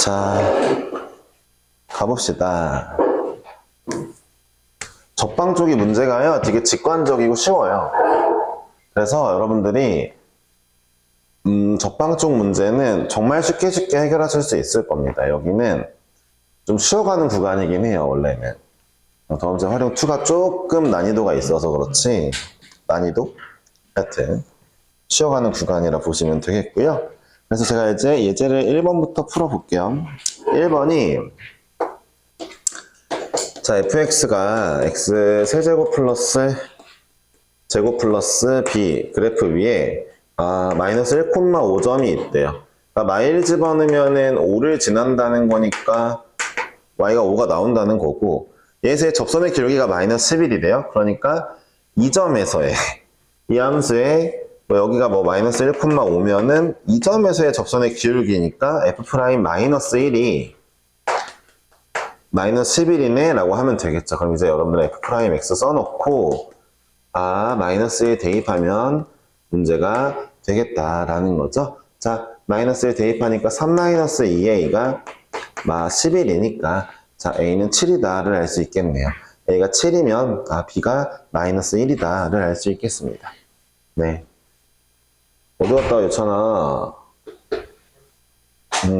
자, 가봅시다. 접방 쪽이 문제가요, 되게 직관적이고 쉬워요. 그래서 여러분들이 접방 쪽 문제는 정말 쉽게 해결하실 수 있을 겁니다. 여기는 좀 쉬어가는 구간이긴 해요, 원래는. 다음째 활용 2가 조금 난이도가 있어서 그렇지, 난이도? 하여튼 쉬어가는 구간이라 보시면 되겠고요. 그래서 제가 이제 예제를 1번부터 풀어볼게요. 1번이 자, fx가 x 세제곱 플러스 제곱 플러스 b 그래프 위에 마이너스 1,5점이 있대요. 그러니까 마일 집어넣으면은 5를 지난다는 거니까 y가 5가 나온다는 거고, 얘의 접선의 기울기가 마이너스 11이래요. 그러니까 이 점에서의 이 함수의 여기가 마이너스 1,5면은 이 점에서의 접선의 기울기니까 f' 마이너스 1이 마이너스 11이네 라고 하면 되겠죠. 그럼 이제 여러분들 f'(x) 써놓고 마이너스 1 대입하면 문제가 되겠다라는 거죠. 자, 마이너스 1 대입하니까 3-2a가 11이니까 자, a는 7이다를 알 수 있겠네요. a가 7이면 b가 마이너스 1이다를 알 수 있겠습니다. 네. 어디 갔다가 유찬아?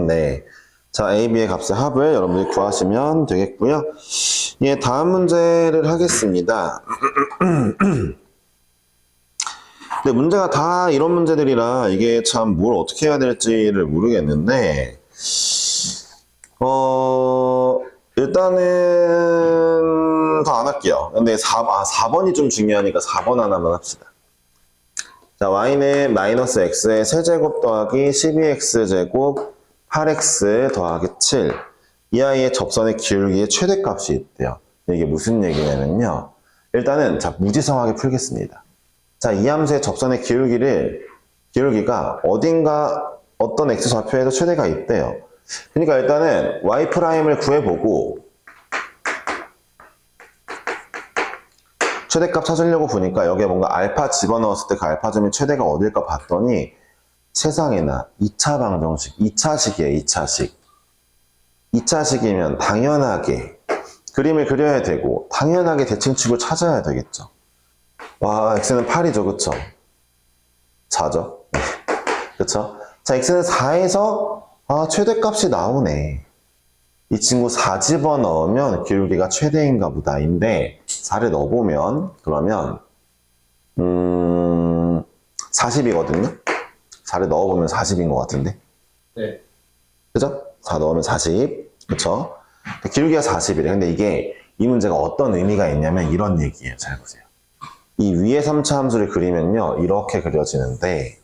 네. 자, a, b의 값의 합을 여러분들이 구하시면 되겠고요. 예, 다음 문제를 하겠습니다. 근데 문제가 다 이런 문제들이라 이게 참 뭘 어떻게 해야 될지를 모르겠는데, 일단은 더 안 할게요. 근데 4번이 좀 중요하니까 4번 하나만 합시다. 자, y는 마이너스 x의 세제곱 더하기 12x제곱 8x 더하기 7. 이 아이의 접선의 기울기의 최대값이 있대요. 이게 무슨 얘기냐면요. 일단은 자, 무지성하게 풀겠습니다. 자, 이 함수의 접선의 기울기가 어딘가 어떤 x 좌표에도 최대가 있대요. 그러니까 일단은 y''을 구해보고 최대값 찾으려고 보니까 여기에 뭔가 알파 집어넣었을 때 그 알파점이 최대가 어딜까 봤더니 세상에나 2차 방정식, 2차식이에요, 2차식. 2차식이면 당연하게 그림을 그려야 되고 당연하게 대칭축을 찾아야 되겠죠. 와, x는 8이죠, 그쵸? 4죠? 그쵸? 자, x는 4에서 최대값이 나오네. 이 친구 4 집어넣으면 기울기가 최대인가 보다인데 4를 넣어보면 그러면 40이거든요? 4를 넣어보면 40인 것 같은데? 네. 그죠? 4 넣으면 40. 그쵸? 기울기가 40이래. 근데 이 문제가 어떤 의미가 있냐면 이런 얘기예요. 잘 보세요. 이 위에 3차 함수를 그리면요. 이렇게 그려지는데,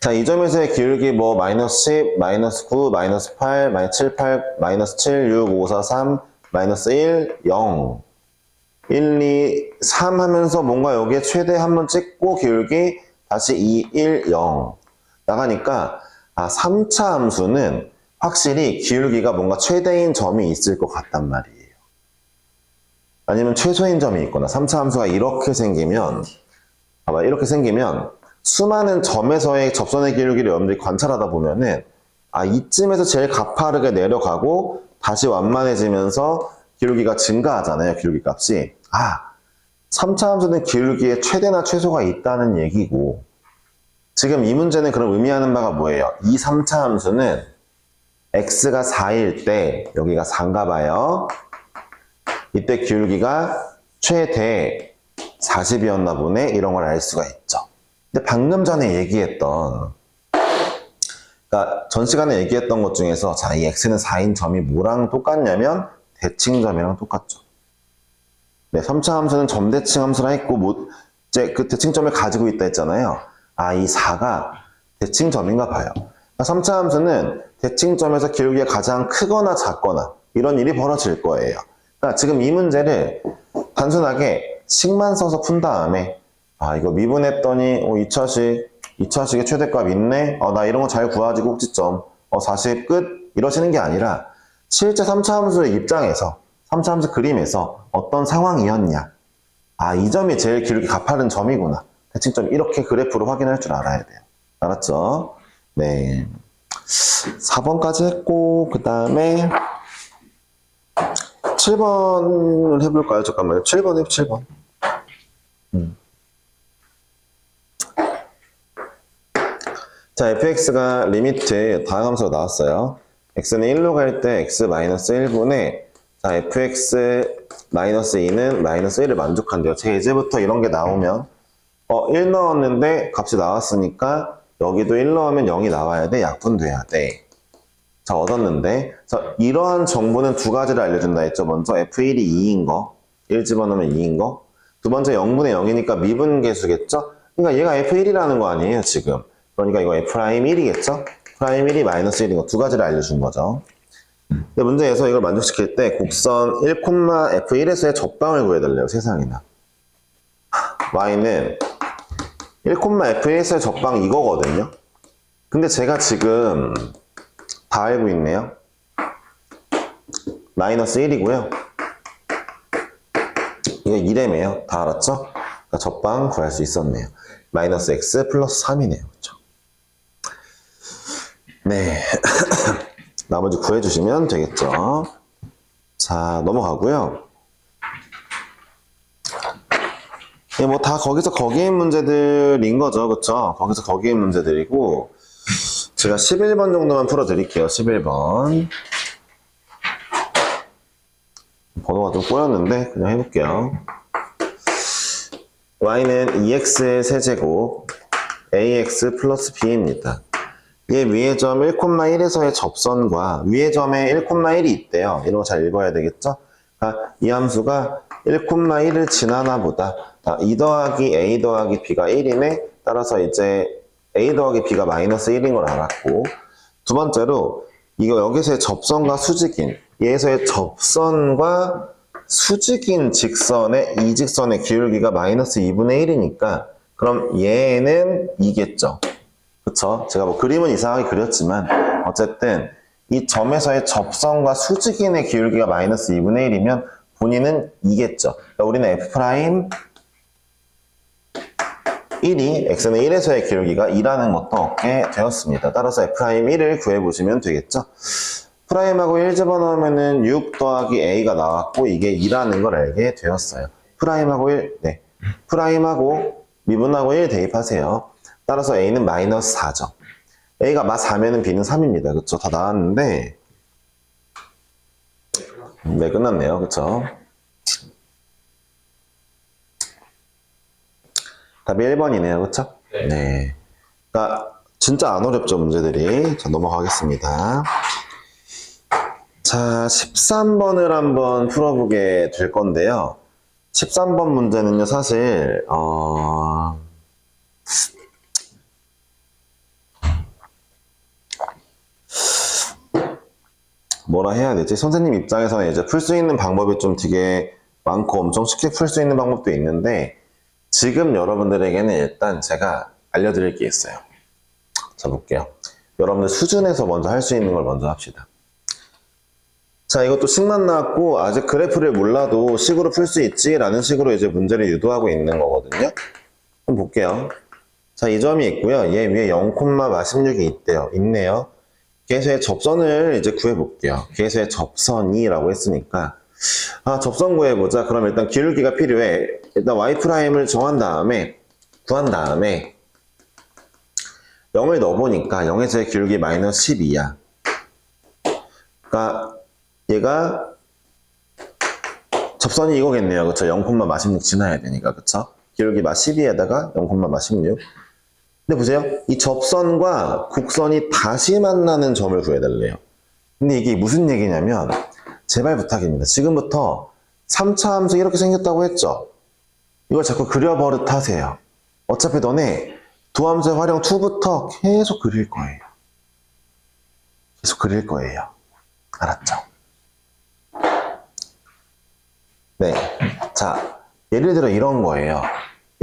자, 이 점에서의 기울기 마이너스 10, 마이너스 9, 마이너스 8, 마이너스 7, 8, 마이너스 7, 6, 5, 4, 3, 마이너스 1, 0. 1, 2, 3 하면서 뭔가 여기에 최대 한번 찍고 기울기 다시 2, 1, 0 나가니까 3차 함수는 확실히 기울기가 뭔가 최대인 점이 있을 것 같단 말이에요. 아니면 최소인 점이 있거나 3차 함수가 이렇게 생기면 봐봐, 이렇게 생기면 수많은 점에서의 접선의 기울기를 여러분들이 관찰하다 보면은 이쯤에서 제일 가파르게 내려가고 다시 완만해지면서 기울기가 증가하잖아요. 기울기 값이. 3차 함수는 기울기에 최대나 최소가 있다는 얘기고, 지금 이 문제는 그럼 의미하는 바가 뭐예요? 이 3차 함수는 x가 4일 때 여기가 4인가 봐요. 이때 기울기가 최대 40이었나 보네. 이런 걸 알 수가 있죠. 근데 방금 전에 얘기했던, 그러니까 전 시간에 얘기했던 것 중에서 자, 이 x는 4인 점이 뭐랑 똑같냐면 대칭점이랑 똑같죠. 네, 3차 함수는 점대칭 함수라 했고 이제 그 대칭점을 가지고 있다 했잖아요. 이 4가 대칭점인가 봐요. 그러니까 3차 함수는 대칭점에서 기울기가 가장 크거나 작거나 이런 일이 벌어질 거예요. 그러니까 지금 이 문제를 단순하게 식만 써서 푼 다음에 이거 미분했더니 2차식의 최대값 있네? 나 이런 거 잘 구하지 꼭지점 40 끝? 이러시는 게 아니라 실제 3차 함수의 입장에서 3차 함수 그림에서 어떤 상황이었냐, 이 점이 제일 기울기 가파른 점이구나, 대칭점 이렇게 그래프로 확인할 줄 알아야 돼요. 알았죠? 네. 4번까지 했고, 그 다음에 7번을 해볼까요? 잠깐만요. 7번 해요, 7번. 자, fx가 리미트 다음 함수로 나왔어요. x는 1로 갈 때 x-1분의 자, fx-2는 -1을 만족한대요. 제가 이제부터 이런 게 나오면 1 넣었는데 값이 나왔으니까 여기도 1 넣으면 0이 나와야 돼. 약분돼야 돼. 자, 얻었는데 자, 이러한 정보는 두 가지를 알려준다 했죠. 먼저 f1이 2인 거, 1 집어넣으면 2인 거. 두 번째 0분의 0이니까 미분계수겠죠. 그러니까 얘가 f1이라는 거 아니에요, 지금. 그러니까 이거 f'1이겠죠? 프라임1이 -1인 거 두 가지를 알려준 거죠. 근데 문제에서 이걸 만족시킬 때 곡선 1,f1에서의 접방을 구해달래요. 세상에나. y는 1,f1에서의 접방 이거거든요. 근데 제가 지금 다 알고 있네요. -1이고요. 이거 2래매요. 다 알았죠? 그러니까 접방 구할 수 있었네요. -x 플러스 3이네요. 그렇죠? 네. 나머지 구해주시면 되겠죠. 자, 넘어가고요. 네, 뭐 다 거기서 거기인 문제들인 거죠. 그쵸? 거기서 거기인 문제들이고, 제가 11번 정도만 풀어드릴게요. 11번. 번호가 좀 꼬였는데, 그냥 해볼게요. y는 2x의 세제곱, ax 플러스 b입니다. 얘 위의 점 1,1에서의 접선과 위의 점에 1,1이 있대요. 이런 거 잘 읽어야 되겠죠? 그러니까 이 함수가 1,1을 지나나 보다. 2 더하기 a 더하기 b가 1이네. 따라서 이제 a 더하기 b가 -1인 걸 알았고, 두 번째로 이거 여기서의 접선과 수직인, 얘에서의 접선과 수직인 직선의 이 직선의 기울기가 -2분의 1이니까 그럼 얘는 2겠죠. 그쵸? 제가 뭐 그림은 이상하게 그렸지만 어쨌든 이 점에서의 접선과 수직인의 기울기가 -2분의 1이면 본인은 2겠죠. 그러니까 우리는 f'1이 x는 1에서의 기울기가 2라는 것도 얻게 되었습니다. 따라서 f'1을 구해보시면 되겠죠. 프라임하고 1 집어넣으면은 6 더하기 a가 나왔고 이게 2라는 걸 알게 되었어요. 프라임하고 1, 네. 프라임하고 미분하고 1 대입하세요. 따라서 a는 -4죠. a가 -4면은 b는 3입니다. 그쵸? 다 나왔는데, 네, 끝났네요. 그쵸? 답이 1번이네요. 그쵸? 네. 그러니까 진짜 안 어렵죠, 문제들이. 자, 넘어가겠습니다. 자, 13번을 한번 풀어보게 될 건데요. 13번 문제는요, 사실, 뭐라 해야 되지? 선생님 입장에서는 이제 풀 수 있는 방법이 좀 되게 많고 엄청 쉽게 풀 수 있는 방법도 있는데, 지금 여러분들에게는 일단 제가 알려드릴 게 있어요. 자, 볼게요. 여러분들 수준에서 먼저 할 수 있는 걸 먼저 합시다. 자, 이것도 식만 나왔고, 아직 그래프를 몰라도 식으로 풀 수 있지? 라는 식으로 이제 문제를 유도하고 있는 거거든요. 한번 볼게요. 자, 이 점이 있고요. 얘 위에 0,16이 있대요. 있네요. 계수의 접선을 이제 구해볼게요. 계수의 접선이라고 했으니까. 접선 구해보자. 그럼 일단 기울기가 필요해. 일단 y'을 정한 다음에, 구한 다음에, 0을 넣어보니까 0에서의 기울기 -12야. 그러니까 얘가 접선이 이거겠네요. 그쵸? 0,16 지나야 되니까. 그쵸? 기울기 -12에다가 0,16. 근데 보세요. 이 접선과 곡선이 다시 만나는 점을 구해달래요. 근데 이게 무슨 얘기냐면, 제발 부탁입니다. 지금부터 3차 함수 이렇게 생겼다고 했죠? 이걸 자꾸 그려버릇 하세요. 어차피 너네 도함수의 활용 2부터 계속 그릴 거예요. 계속 그릴 거예요. 알았죠? 네. 자, 예를 들어 이런 거예요.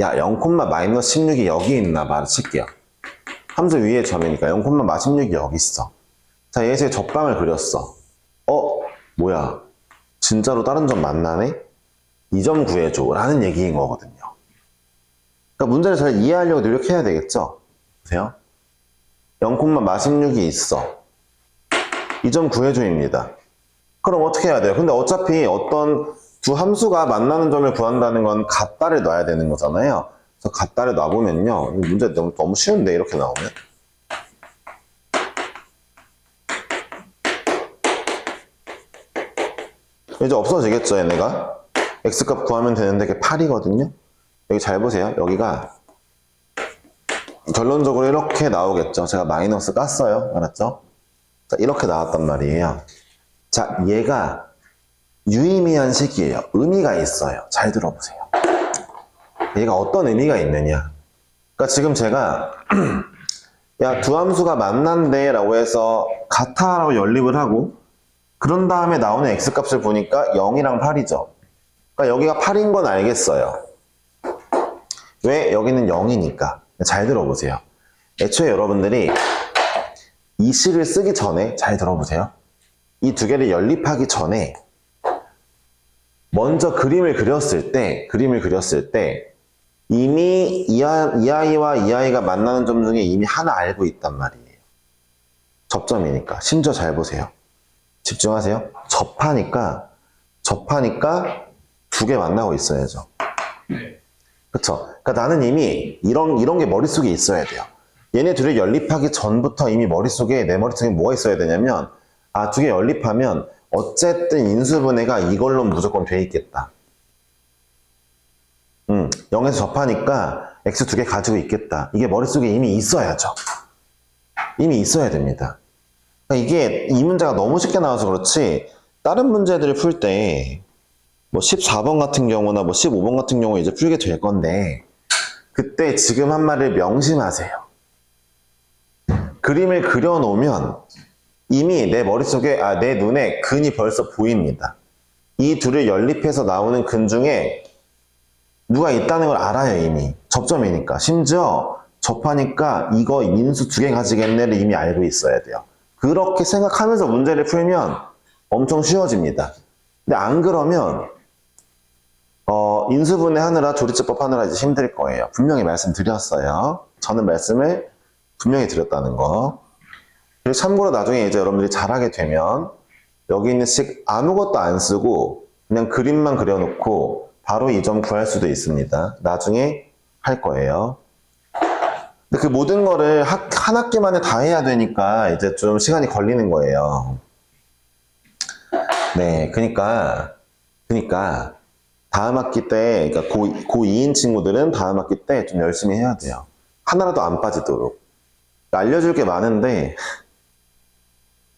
야, 0,-16이 여기 있나 봐. 칠게요. 함수 위에 점이니까 0,-16이 여기 있어. 자, 얘에서의 접방을 그렸어. 뭐야. 진짜로 다른 점 만나네? 이 점 구해줘. 라는 얘기인 거거든요. 그러니까 문제를 잘 이해하려고 노력해야 되겠죠? 보세요. 0,-16이 있어. 이 점 구해줘입니다. 그럼 어떻게 해야 돼요? 근데 어차피 어떤 두 함수가 만나는 점을 구한다는 건 같다를 놔야 되는 거잖아요. 그래서 같다를 놔보면요. 문제 너무 쉬운데, 이렇게 나오면. 이제 없어지겠죠, 얘네가. x값 구하면 되는데 그게 8이거든요. 여기 잘 보세요. 여기가 결론적으로 이렇게 나오겠죠. 제가 마이너스 깠어요. 알았죠? 자, 이렇게 나왔단 말이에요. 자, 얘가 유의미한 식이에요. 의미가 있어요. 잘 들어보세요. 얘가 어떤 의미가 있느냐. 그러니까 지금 제가 야, 두 함수가 만난대 라고 해서 같아 라고 연립을 하고 그런 다음에 나오는 x값을 보니까 0이랑 8이죠. 그러니까 여기가 8인 건 알겠어요. 왜? 여기는 0이니까. 잘 들어보세요. 애초에 여러분들이 이 식을 쓰기 전에 잘 들어보세요. 이 두 개를 연립하기 전에 먼저 그림을 그렸을 때 이미 이 아이와 이 아이가 만나는 점 중에 이미 하나 알고 있단 말이에요. 접점이니까. 심지어 잘 보세요. 집중하세요. 접하니까 두 개 만나고 있어야죠. 그쵸? 그러니까 나는 이미 이런 게 머릿속에 있어야 돼요. 얘네 둘을 연립하기 전부터 이미 내 머릿속에 뭐가 있어야 되냐면, 아, 두 개 연립하면 어쨌든 인수분해가 이걸로 무조건 돼 있겠다. 0에서 접하니까 x 두 개 가지고 있겠다. 이게 머릿속에 이미 있어야죠. 이미 있어야 됩니다. 그러니까 이게 이 문제가 너무 쉽게 나와서 그렇지, 다른 문제들을 풀 때 뭐 14번 같은 경우나 뭐 15번 같은 경우에 이제 풀게 될 건데, 그때 지금 한 말을 명심하세요. 그림을 그려놓으면 이미 내 머릿속에, 내 눈에 근이 벌써 보입니다. 이 둘을 연립해서 나오는 근 중에 누가 있다는 걸 알아요, 이미. 접점이니까. 심지어 접하니까 이거 인수 두 개 가지겠네를 이미 알고 있어야 돼요. 그렇게 생각하면서 문제를 풀면 엄청 쉬워집니다. 근데 안 그러면 인수분해 하느라 조리제법 하느라 이제 힘들 거예요. 분명히 말씀드렸어요. 저는 말씀을 분명히 드렸다는 거. 그리고 참고로 나중에 이제 여러분들이 잘하게 되면 여기 있는 식 아무것도 안 쓰고 그냥 그림만 그려놓고 바로 이 점 구할 수도 있습니다. 나중에 할 거예요. 근데 그 모든 거를 한 학기 만에 다 해야 되니까 이제 좀 시간이 걸리는 거예요. 네, 그러니까 다음 학기 때, 그러니까 고2인 친구들은 다음 학기 때 좀 열심히 해야 돼요. 하나라도 안 빠지도록. 알려줄 게 많은데,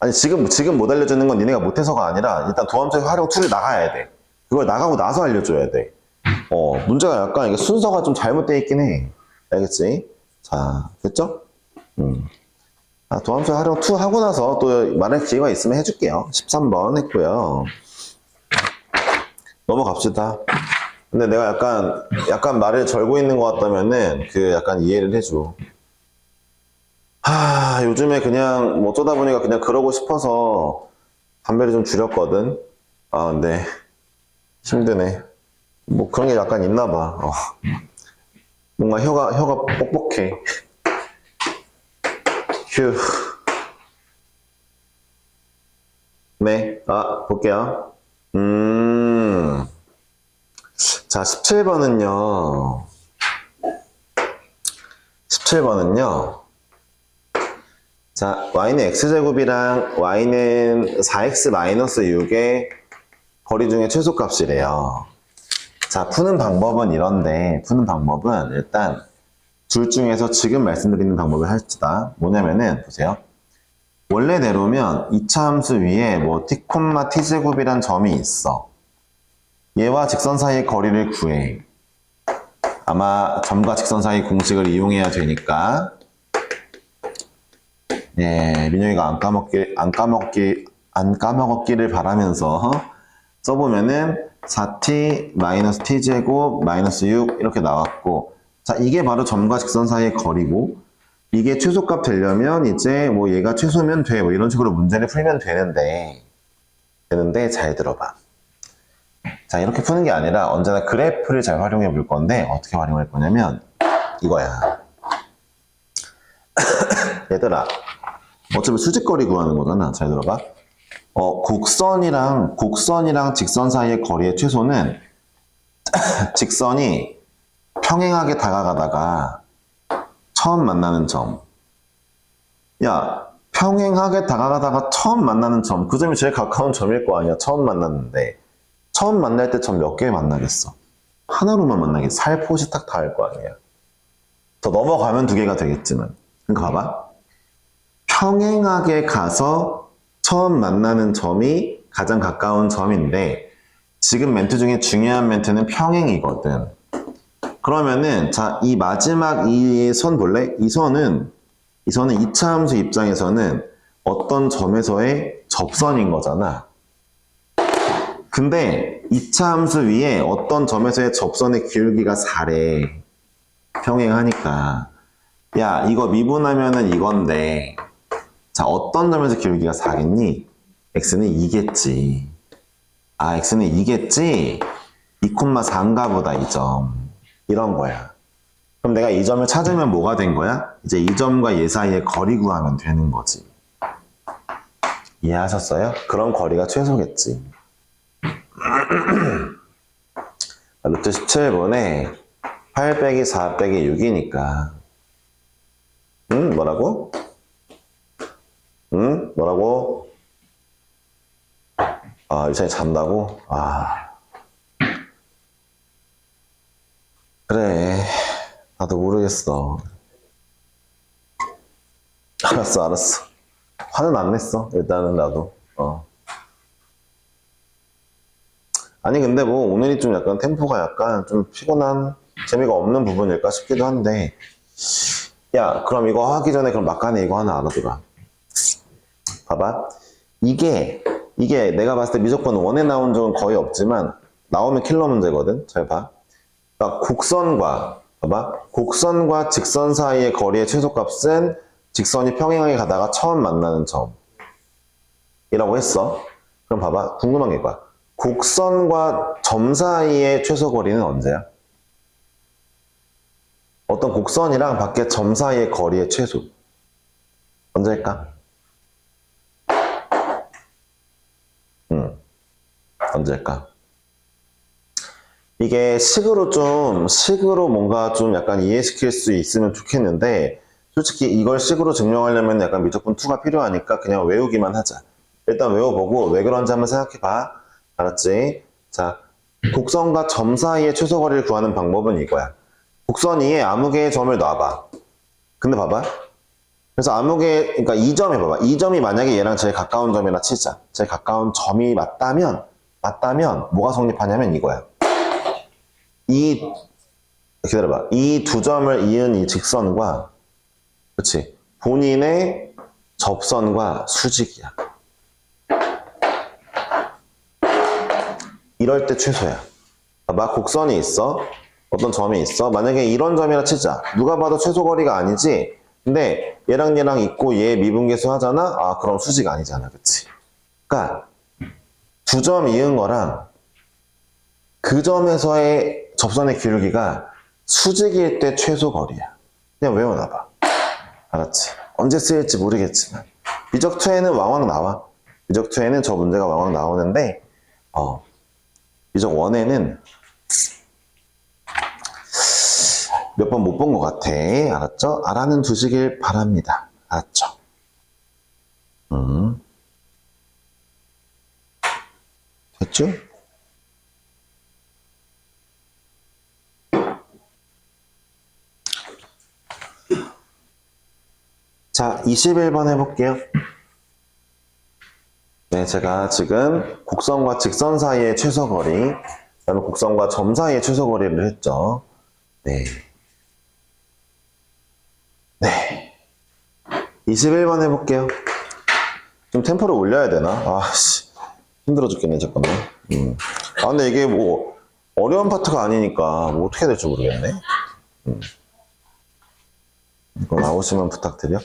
아니, 지금 못 알려주는 건 니네가 못해서가 아니라, 일단 도함수의 활용 툴을 나가야 돼. 그걸 나가고 나서 알려줘야 돼. 문제가 약간 이게 순서가 좀 잘못되어 있긴 해. 알겠지? 자, 됐죠? 도함수 활용 툴 하고 나서 또 말할 기회가 있으면 해줄게요. 13번 했고요. 넘어갑시다. 근데 내가 약간 말을 절고 있는 것 같다면은 약간 이해를 해줘. 요즘에 그냥 뭐 어쩌다 보니까 그냥 그러고 싶어서 담배를 좀 줄였거든. 근데 힘드네. 뭐 그런 게 약간 있나 봐. 뭔가 혀가 뻑뻑해. 휴. 네, 볼게요. 자, 17번은요. 자, y는 x제곱이랑 y는 4x-6의 거리 중에 최소값이래요. 자, 푸는 방법은 이런데, 일단 둘 중에서 지금 말씀드리는 방법을 할지다. 뭐냐면은, 보세요. 원래대로면 2차 함수 위에 뭐 t, t제곱이란 점이 있어. 얘와 직선 사이의 거리를 구해. 아마 점과 직선 사이 공식을 이용해야 되니까. 예, 민영이가 안 까먹었기를 바라면서 써보면은 4t t제곱 -6 이렇게 나왔고, 자, 이게 바로 점과 직선 사이의 거리고, 이게 최소값 되려면 이제 뭐 얘가 최소면 돼, 뭐 이런 식으로 문제를 풀면 되는데 잘 들어봐. 자, 이렇게 푸는 게 아니라 언제나 그래프를 잘 활용해 볼 건데, 어떻게 활용할 거냐면 이거야. 얘들아, 어차피 수직거리 구하는 거잖아. 잘 들어봐. 곡선이랑 직선 사이의 거리의 최소는 직선이 평행하게 다가가다가 처음 만나는 점. 야, 평행하게 다가가다가 처음 만나는 점. 그 점이 제일 가까운 점일 거 아니야. 처음 만났는데. 처음 만날 때 점 몇 개 만나겠어? 하나로만 만나겠어. 살포시 딱 닿을 거 아니야. 더 넘어가면 두 개가 되겠지만. 그러니까 봐봐. 평행하게 가서 처음 만나는 점이 가장 가까운 점인데 지금 멘트 중에 중요한 멘트는 평행이거든. 그러면은 자, 이 마지막 이 선 볼래? 이 선은 이차 함수 입장에서는 어떤 점에서의 접선인 거잖아. 근데 이차 함수 위에 어떤 점에서의 접선의 기울기가 4래. 평행하니까. 야, 이거 미분하면은 이건데 자, 어떤 점에서 기울기가 4겠니? x는 2겠지. 아, x는 2겠지? 2,4인가 보다, 이 점. 이런 거야. 그럼 내가 이 점을 찾으면 뭐가 된 거야? 이제 이 점과 얘 사이의 거리 구하면 되는 거지. 이해하셨어요? 그런 거리가 최소겠지. 루트 17분에 8 빼기 4 빼기 6이니까 뭐라고? 뭐라고? 아, 유찬이 잔다고? 아. 그래. 나도 모르겠어. 알았어. 화는 안 냈어. 일단은 나도. 아니, 근데 뭐, 오늘이 좀 약간 템포가 약간 좀 피곤한, 재미가 없는 부분일까 싶기도 한데. 야, 그럼 이거 하기 전에 그럼 막간에 이거 하나 알아두라. 봐봐. 이게 내가 봤을 때 무조건 원에 나온 적은 거의 없지만 나오면 킬러 문제거든. 잘 봐. 그러니까 곡선과 직선 사이의 거리의 최소값은 직선이 평행하게 가다가 처음 만나는 점이라고 했어. 그럼 봐봐. 궁금한 게 뭐야? 곡선과 점 사이의 최소 거리는 언제야? 어떤 곡선이랑 밖에 점 사이의 거리의 최소. 언제일까? 언제일까? 이게 식으로 뭔가 좀 약간 이해시킬 수 있으면 좋겠는데, 솔직히 이걸 식으로 증명하려면 약간 미적분 2가 필요하니까 그냥 외우기만 하자. 일단 외워보고 왜 그런지 한번 생각해봐. 알았지? 자, 곡선과 점 사이의 최소거리를 구하는 방법은 이거야. 곡선 위에 아무 개의 점을 놔봐. 근데 봐봐. 그래서 그러니까 이 점에 봐봐. 이 점이 만약에 얘랑 제일 가까운 점이라 치자. 제일 가까운 점이 맞다면 뭐가 성립하냐면 이거야. 기다려봐. 이 두 점을 이은 이 직선과, 그치? 본인의 접선과 수직이야. 이럴 때 최소야. 봐봐. 곡선이 있어. 어떤 점이 있어. 만약에 이런 점이라 치자. 누가 봐도 최소거리가 아니지. 근데 얘랑 있고 얘 미분계수 하잖아? 아, 그럼 수직 아니잖아. 그치? 그러니까 두 점 이은 거랑 그 점에서의 접선의 기울기가 수직일 때 최소거리야. 그냥 외워놔봐. 알았지? 언제 쓰일지 모르겠지만 미적2에는 왕왕 나와. 미적2에는 저 문제가 왕왕 나오는데 미적1에는 몇 번 못 본 것 같아. 알았죠? 알아는 두시길 바랍니다. 알았죠? 됐죠? 자, 21번 해볼게요. 네, 제가 지금 곡선과 직선 사이의 최소거리, 그다음에 곡선과 점 사이의 최소거리를 했죠. 네. 21번 해볼게요. 좀 템포를 올려야 되나? 힘들어 죽겠네, 잠깐만. 근데 이게 뭐, 어려운 파트가 아니니까, 뭐 어떻게 해야 될지 모르겠네. 이거 나오시면 부탁드려.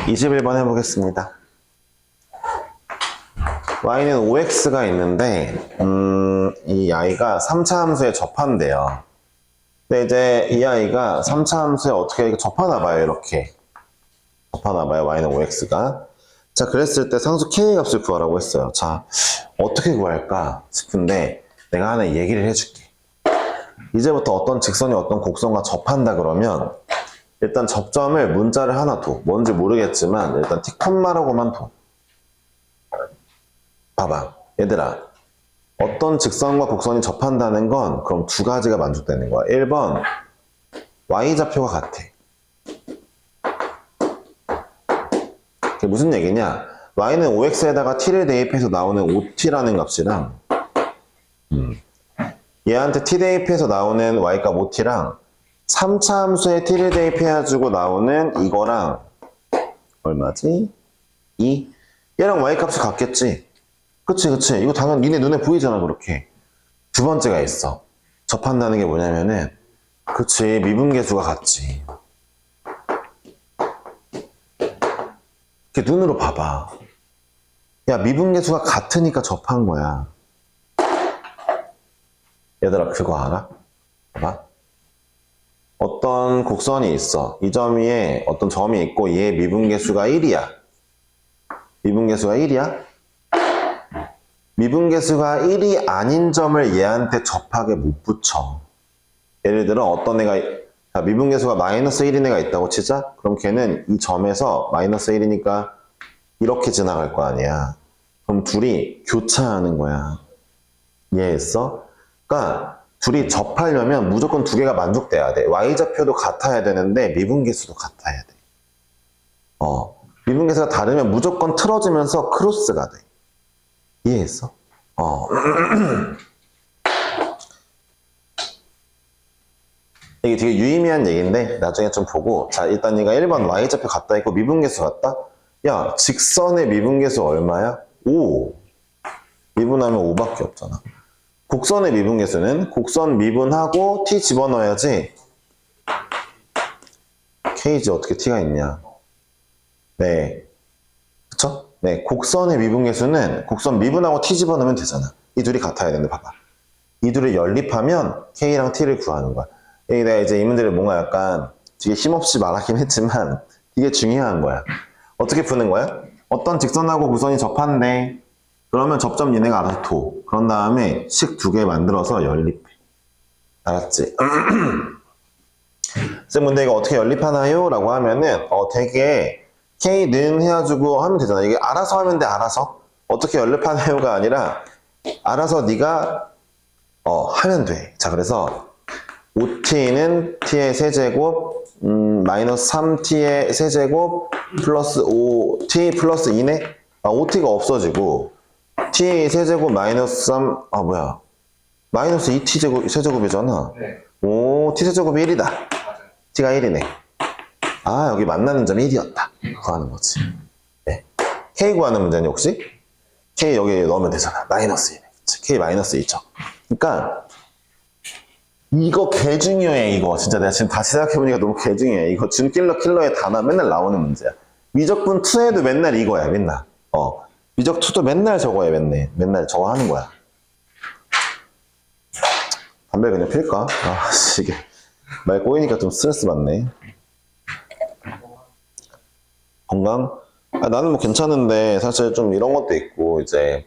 21번 해보겠습니다. y는 5x가 있는데, 이 i가 3차 함수에 접한대요. 근데 이제 이 아이가 3차 함수에 어떻게 접하나 봐요. 이렇게. 접하나 봐요. y는 5x가. 자, 그랬을 때 상수 k 값을 구하라고 했어요. 자, 어떻게 구할까 싶은데 내가 하나 얘기를 해줄게. 이제부터 어떤 직선이 어떤 곡선과 접한다 그러면 일단 접점을 문자를 하나 둬. 뭔지 모르겠지만 일단 티콤마라고만 둬. 봐봐. 얘들아. 어떤 직선과 곡선이 접한다는 건 그럼 두 가지가 만족되는 거야. 1번 y좌표가 같아. 그게 무슨 얘기냐? y는 5x에다가 t를 대입해서 나오는 5t라는 값이랑 얘한테 t 대입해서 나오는 y값 5t랑 3차 함수에 t를 대입해가지고 나오는 이거랑 얼마지? 2? 얘랑 y값이 같겠지? 그치. 이거 당연히 니네 눈에 보이잖아, 그렇게. 두 번째가 있어. 접한다는 게 뭐냐면은, 그치, 미분계수가 같지. 이렇게 눈으로 봐봐. 야, 미분계수가 같으니까 접한 거야. 얘들아, 그거 알아? 봐봐. 어떤 곡선이 있어. 이 점 위에 어떤 점이 있고, 얘 미분계수가 1이야. 미분계수가 1이야? 미분계수가 1이 아닌 점을 얘한테 접하게 못 붙여. 예를 들어 어떤 애가 미분계수가 마이너스 1인 애가 있다고 치자? 그럼 걔는 이 점에서 마이너스 1이니까 이렇게 지나갈 거 아니야. 그럼 둘이 교차하는 거야. 이해했어? 그러니까 둘이 접하려면 무조건 두 개가 만족돼야 돼. y좌표도 같아야 되는데 미분계수도 같아야 돼. 미분계수가 다르면 무조건 틀어지면서 크로스가 돼. 이해했어? 이게 되게 유의미한 얘기인데 나중에 좀 보고. 자, 일단 얘가 1번 y좌표 같다 했고 미분계수 같다? 야, 직선의 미분계수 얼마야? 5. 미분하면 5밖에 없잖아. 곡선의 미분계수는 곡선 미분하고 t 집어넣어야지. k지 어떻게 t가 있냐. 네, 그쵸? 네, 곡선의 미분계수는 곡선 미분하고 t 집어넣으면 되잖아. 이 둘이 같아야 되는데 봐봐. 이 둘을 연립하면 k랑 t를 구하는 거야. 내가 이제 이 문제를 뭔가 약간 되게 힘없이 말하긴 했지만 이게 중요한 거야. 어떻게 푸는 거야? 어떤 직선하고 곡선이 접한대. 그러면 접점 니네가 알아서 둬. 그런 다음에 식 두 개 만들어서 연립해. 알았지? 쌤, 근데 이거 어떻게 연립하나요? 라고 하면은 되게 K는 해가지고 하면 되잖아. 이게 알아서 하면 돼. 알아서. 어떻게 연립하나요가 아니라 알아서 네가 하면 돼. 자, 그래서 5t는 t의 세제곱 마이너스 3t의 세제곱 플러스 5t 플러스 2네? 5t가 없어지고 t 세제곱 마이너스 3 마이너스 2t 세제곱이잖아. 네. 오, t 세제곱이 1이다. 맞아요. t가 1이네. 여기 만나는 점이 1이었다. 구하는 거지. 네. k 구하는 문제는 혹시? k 여기 넣으면 되잖아. 마이너스 2네. k 마이너스 2죠. 그러니까 이거 개 중요해. 이거 진짜 내가 지금 다시 생각해보니까 너무 개 중요해. 이거 킬러의 단어 맨날 나오는 문제야. 미적분 2에도 맨날 이거야. 맨날. 미적 2도 맨날 저거 해. 맨날 저거 하는 거야. 담배 그냥 필까? 이게 말 꼬이니까 좀 스트레스 받네. 건강? 나는 뭐 괜찮은데 사실 좀 이런 것도 있고 이제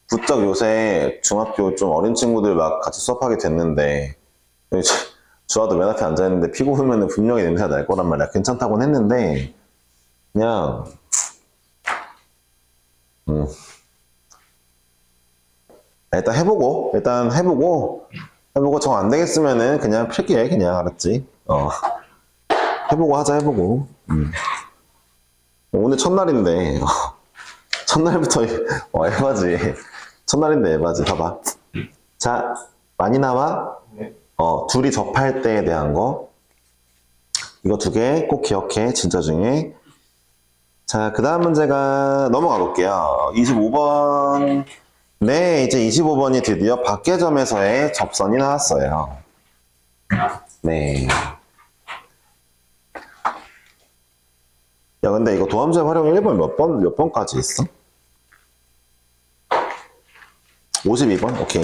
부쩍 요새 중학교 좀 어린 친구들 막 같이 수업하게 됐는데 주아도 맨 앞에 앉아있는데 피고 흐르면 분명히 냄새가 날 거란 말이야. 괜찮다고는 했는데 그냥 일단 해보고 정 안 되겠으면은 그냥 필게. 그냥 알았지? 해보고 하자. 해보고. 오늘 첫날인데 첫날부터 에바지. 첫날인데 에바지. 봐봐. 자, 많이 나와? 네. 둘이 접할 때에 대한 거. 이거 두 개 꼭 기억해. 진짜 중에. 자, 그 다음 문제가 넘어가 볼게요. 25번. 네, 이제 25번이 드디어 밖의점에서의 접선이 나왔어요. 네. 야, 근데 이거 도함수의 활용 1번 몇 번까지 있어? 52번? 오케이.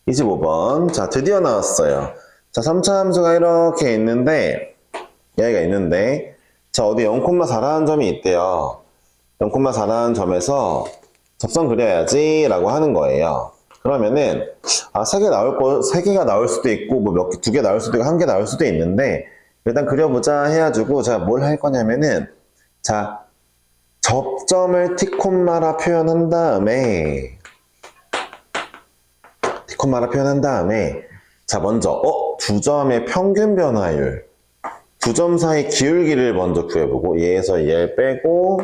25번. 자, 드디어 나왔어요. 자, 3차 함수가 이렇게 있는데, 여기가 있는데, 자, 어디 0,4라는 점이 있대요. 0,4라는 점에서 접선 그려야지 라고 하는 거예요. 그러면은, 아, 3개가 나올 수도 있고, 뭐 몇 개, 2개 나올 수도 있고, 1개 나올 수도 있는데, 일단 그려보자 해가지고, 제가 뭘 할 거냐면은, 자, 접점을 T콤마라 표현한 다음에, 자, 먼저, 두 점의 평균 변화율. 두 점 사이 기울기를 먼저 구해보고, 얘에서 얘를 빼고,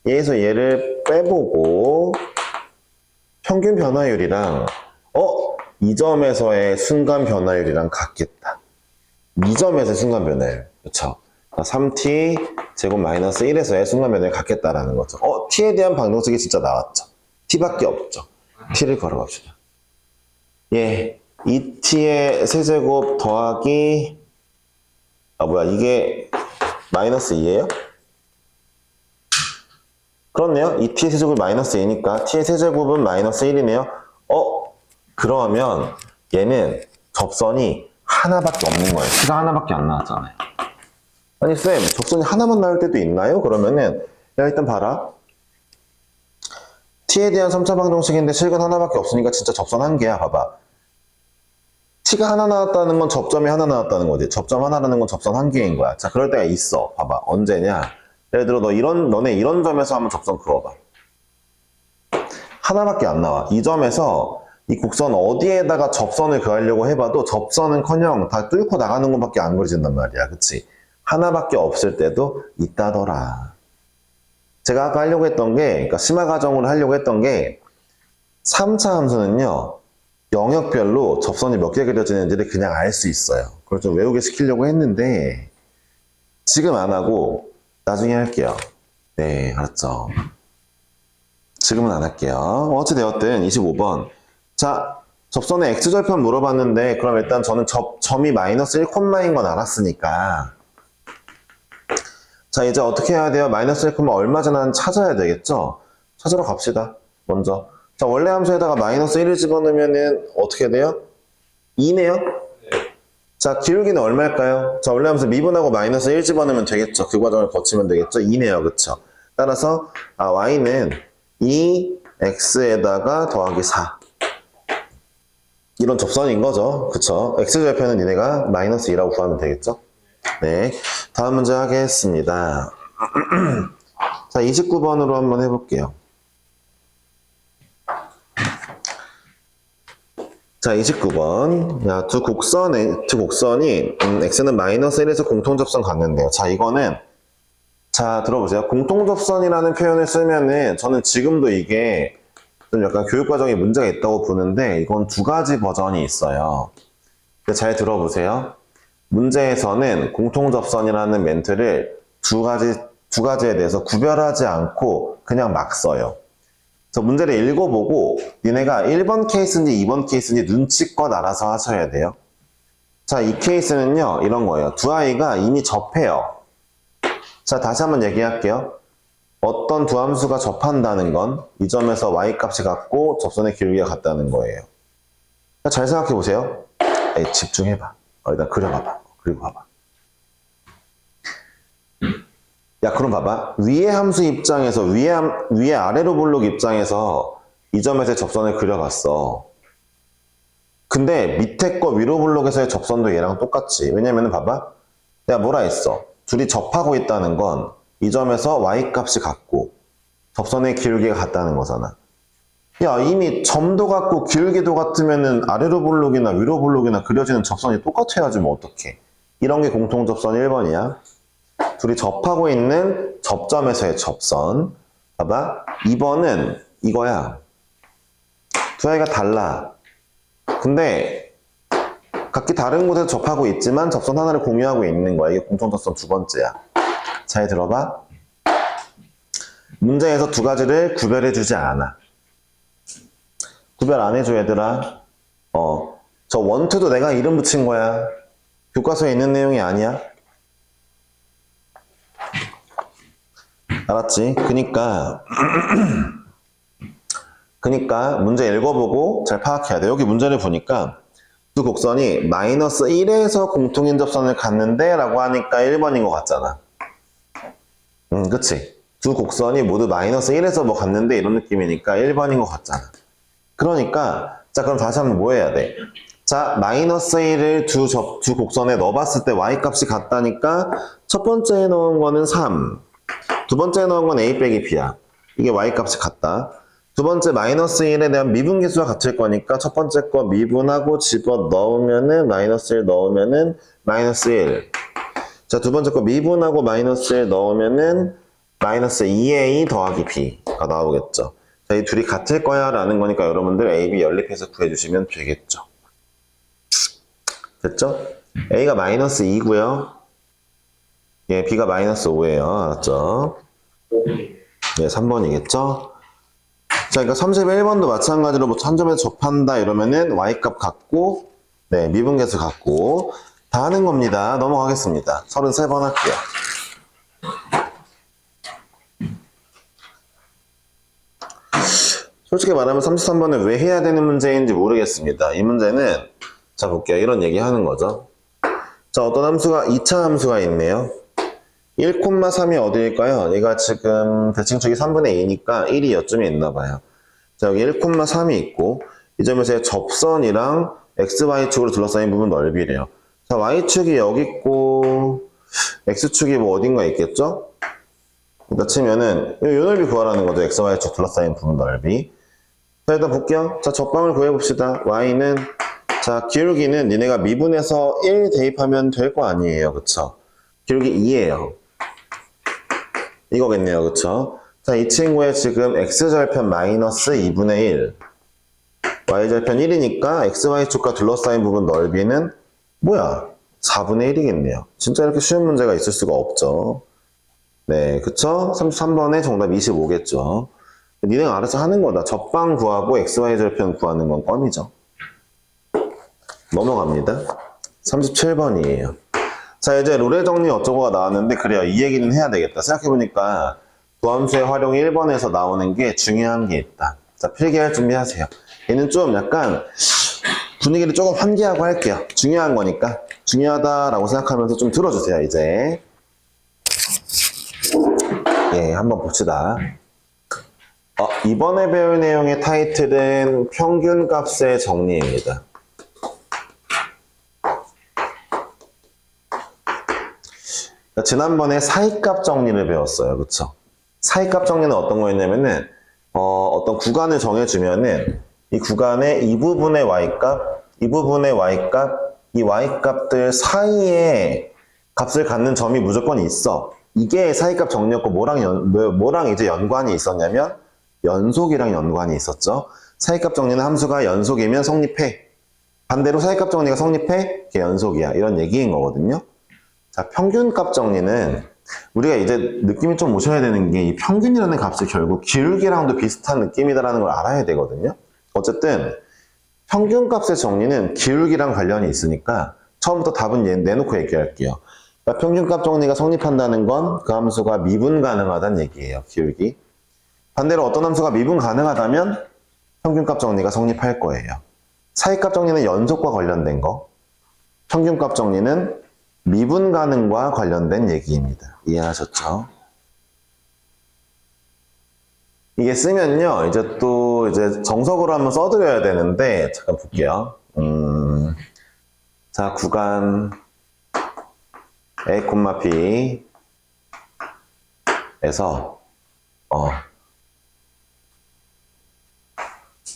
얘에서 얘를 빼보고, 평균 변화율이랑, 이 점에서의 순간 변화율이랑 같겠다. 이 점에서의 순간 변화율. 그쵸? 3t 제곱 마이너스 1에서의 순간 변화율이 같겠다라는 거죠. t에 대한 방정식이 진짜 나왔죠. t밖에 없죠. t를 걸어갑시다. 예, 2t의 세제곱 더하기, 이게 마이너스 2예요? 그렇네요. 2t의 세제곱이 마이너스 2니까 t의 세제곱은 마이너스 1이네요. 그러면 얘는 접선이 하나밖에 없는 거예요. t가 하나밖에 안 나왔잖아요. 아니 쌤, 접선이 하나만 나올 때도 있나요? 그러면은 야, 일단 봐라. t에 대한 3차 방정식인데 실근 하나밖에 없으니까 진짜 접선 한 개야. 봐봐. t가 하나 나왔다는 건 접점이 하나 나왔다는 거지. 접점 하나라는 건 접선 한 개인 거야. 자, 그럴 때가 있어. 봐봐. 언제냐? 예를 들어 너네 이런 점에서 한번 접선 그어봐. 하나밖에 안 나와. 이 점에서 이 곡선 어디에다가 접선을 그으려고 해봐도 접선은커녕 다 뚫고 나가는 것밖에 안 그려진단 말이야. 그치? 하나밖에 없을 때도 있다더라. 제가 아까 하려고 했던 게, 그러니까 심화 가정으로 하려고 했던 게 3차 함수는요. 영역별로 접선이 몇 개 그려지는지를 그냥 알 수 있어요. 그걸 좀 외우게 시키려고 했는데 지금 안 하고 나중에 할게요. 네, 알았죠? 지금은 안 할게요. 어찌되었든 25번. 자, 접선의 x절편 물어봤는데 그럼 일단 저는 점이 마이너스 1콤마인 건 알았으니까 자, 이제 어떻게 해야 돼요? 마이너스 1콤마 얼마 전에 찾아야 되겠죠? 찾으러 갑시다. 먼저. 자, 원래 함수에다가 마이너스 1을 집어넣으면은 어떻게 돼요? 2네요? 네. 자, 기울기는 얼마일까요? 자, 원래 함수 미분하고 마이너스 1 집어넣으면 되겠죠? 그 과정을 거치면 되겠죠? 2네요. 그쵸? 따라서 y는 2x에다가 더하기 4. 이런 접선인 거죠. 그쵸? x절편은 얘네가 마이너스 2라고 구하면 되겠죠? 네. 다음 문제 하겠습니다. 자, 29번으로 한번 해볼게요. 자, 29번. 야, 두 곡선이, x는 마이너스 1에서 공통접선 갖는데요. 자, 이거는, 자, 들어보세요. 공통접선이라는 표현을 쓰면은, 저는 지금도 이게 좀 약간 교육과정에 문제가 있다고 보는데, 이건 두 가지 버전이 있어요. 잘 들어보세요. 문제에서는 공통접선이라는 멘트를 두 가지에 대해서 구별하지 않고 그냥 막 써요. 그래서 문제를 읽어보고 니네가 1번 케이스인지 2번 케이스인지 눈치껏 알아서 하셔야 돼요. 자, 이 케이스는요, 이런 거예요. 두 아이가 이미 접해요. 자, 다시 한번 얘기할게요. 어떤 두 함수가 접한다는 건 이 점에서 y값이 같고 접선의 기울기가 같다는 거예요. 잘 생각해 보세요. 집중해봐. 일단 그려봐봐. 그리고 봐봐. 야, 그럼 봐봐. 위의 함수 입장에서, 위에 아래로 볼록 입장에서 이 점에서의 접선을 그려봤어. 근데 밑에 거 위로 볼록에서의 접선도 얘랑 똑같지. 왜냐면은 봐봐. 내가 뭐라 했어? 둘이 접하고 있다는 건 이 점에서 y값이 같고 접선의 기울기가 같다는 거잖아. 야, 이미 점도 같고 기울기도 같으면은 아래로 볼록이나 위로 볼록이나 그려지는 접선이 똑같아야지 뭐 어떡해. 이런 게 공통접선 1번이야. 둘이 접하고 있는 접점에서의 접선. 봐봐. 2번은 이거야. 두 아이가 달라. 근데 각기 다른 곳에서 접하고 있지만 접선 하나를 공유하고 있는 거야. 이게 공통접선 두 번째야. 잘 들어봐. 문제에서 두 가지를 구별해주지 않아. 구별 안 해줘, 얘들아. 저 원투도 내가 이름 붙인 거야. 교과서에 있는 내용이 아니야. 알았지? 그니까 문제 읽어보고 잘 파악해야 돼. 여기 문제를 보니까 두 곡선이 마이너스 1에서 공통인접선을 갖는데 라고 하니까 1번인 것 같잖아. 그치? 두 곡선이 모두 마이너스 1에서 뭐 갔는데 이런 느낌이니까 1번인 것 같잖아. 그러니까 자 그럼 다시 한번 뭐 해야 돼? 자 마이너스 1을 두 곡선에 넣어봤을 때 y값이 같다니까 첫 번째에 넣은 거는 3, 두 번째에 넣은 건 a 빼기 b야. 이게 y값이 같다. 두 번째 마이너스 1에 대한 미분계수가 같을 거니까 첫 번째 거 미분하고 집어 넣으면은 마이너스 1 넣으면은 마이너스 1. 자, 두 번째 거 미분하고 마이너스 1 넣으면은 마이너스 2a 더하기 b가 나오겠죠. 자, 이 둘이 같을 거야 라는 거니까 여러분들 a, b 연립해서 구해주시면 되겠죠. 됐죠? a가 마이너스 2고요. 예, b가 마이너스 5예요. 알았죠? 예, 3번이겠죠? 자, 그러니까 31번도 마찬가지로 뭐 1000점에서 접한다 이러면은 y값 같고, 네, 미분계수 같고, 다 하는 겁니다. 넘어가겠습니다. 33번 할게요. 솔직히 말하면 33번은 왜 해야 되는 문제인지 모르겠습니다. 이 문제는, 자, 볼게요. 이런 얘기 하는 거죠. 자, 어떤 함수가, 2차 함수가 있네요. 1,3이 어디일까요? 얘가 지금 대칭축이 3분의 2니까 1이 여쯤에 있나 봐요. 자, 여기 1,3이 있고 이 점에서의 접선이랑 XY축으로 둘러싸인 부분 넓이래요. 자, Y축이 여기 있고 X축이 뭐 어딘가 있겠죠? 일단 치면은 이 넓이 구하라는 거죠. XY축 둘러싸인 부분 넓이. 자, 일단 볼게요. 자, 접방을 구해봅시다. Y는 자, 기울기는 니네가 미분해서 1 대입하면 될 거 아니에요. 그쵸? 기울기 2예요. 이거겠네요. 그쵸? 자, 이 친구의 지금 x절편 마이너스 2분의 1, y절편 1이니까 xy축과 둘러싸인 부분 넓이는 뭐야? 4분의 1이겠네요. 진짜 이렇게 쉬운 문제가 있을 수가 없죠. 네, 그쵸? 33번의 정답 25겠죠. 니네가 알아서 하는 거다. 접방 구하고 xy절편 구하는 건 껌이죠. 넘어갑니다. 37번이에요. 자, 이제 롤의 정리 어쩌고가 나왔는데, 그래요. 이 얘기는 해야 되겠다. 생각해보니까, 도함수의 활용이 1번에서 나오는 게 중요한 게 있다. 자, 필기할 준비하세요. 얘는 좀 약간, 분위기를 조금 환기하고 할게요. 중요한 거니까. 중요하다라고 생각하면서 좀 들어주세요, 이제. 예, 한번 봅시다. 이번에 배울 내용의 타이틀은 평균값의 정리입니다. 지난번에 사이값 정리를 배웠어요. 그쵸? 사이값 정리는 어떤 거였냐면은, 어떤 구간을 정해주면은, 이 구간의 이 부분의 y값, 이 부분의 y값, 이 y값들 사이에 값을 갖는 점이 무조건 있어. 이게 사이값 정리였고, 뭐랑 이제 연관이 있었냐면, 연속이랑 연관이 있었죠. 사이값 정리는 함수가 연속이면 성립해. 반대로 사이값 정리가 성립해? 그게 연속이야. 이런 얘기인 거거든요. 자, 평균값 정리는 우리가 이제 느낌이 좀 오셔야 되는 게 이 평균이라는 값이 결국 기울기랑도 비슷한 느낌이다라는 걸 알아야 되거든요. 어쨌든 평균값의 정리는 기울기랑 관련이 있으니까 처음부터 답은 내놓고 얘기할게요. 그러니까 평균값 정리가 성립한다는 건 그 함수가 미분 가능하다는 얘기예요. 기울기. 반대로 어떤 함수가 미분 가능하다면 평균값 정리가 성립할 거예요. 사이값 정리는 연속과 관련된 거. 평균값 정리는 미분 가능과 관련된 얘기입니다. 이해하셨죠? 이게 쓰면요, 이제 또 이제 정석으로 한번 써드려야 되는데, 잠깐 볼게요. 자, 구간 A, B에서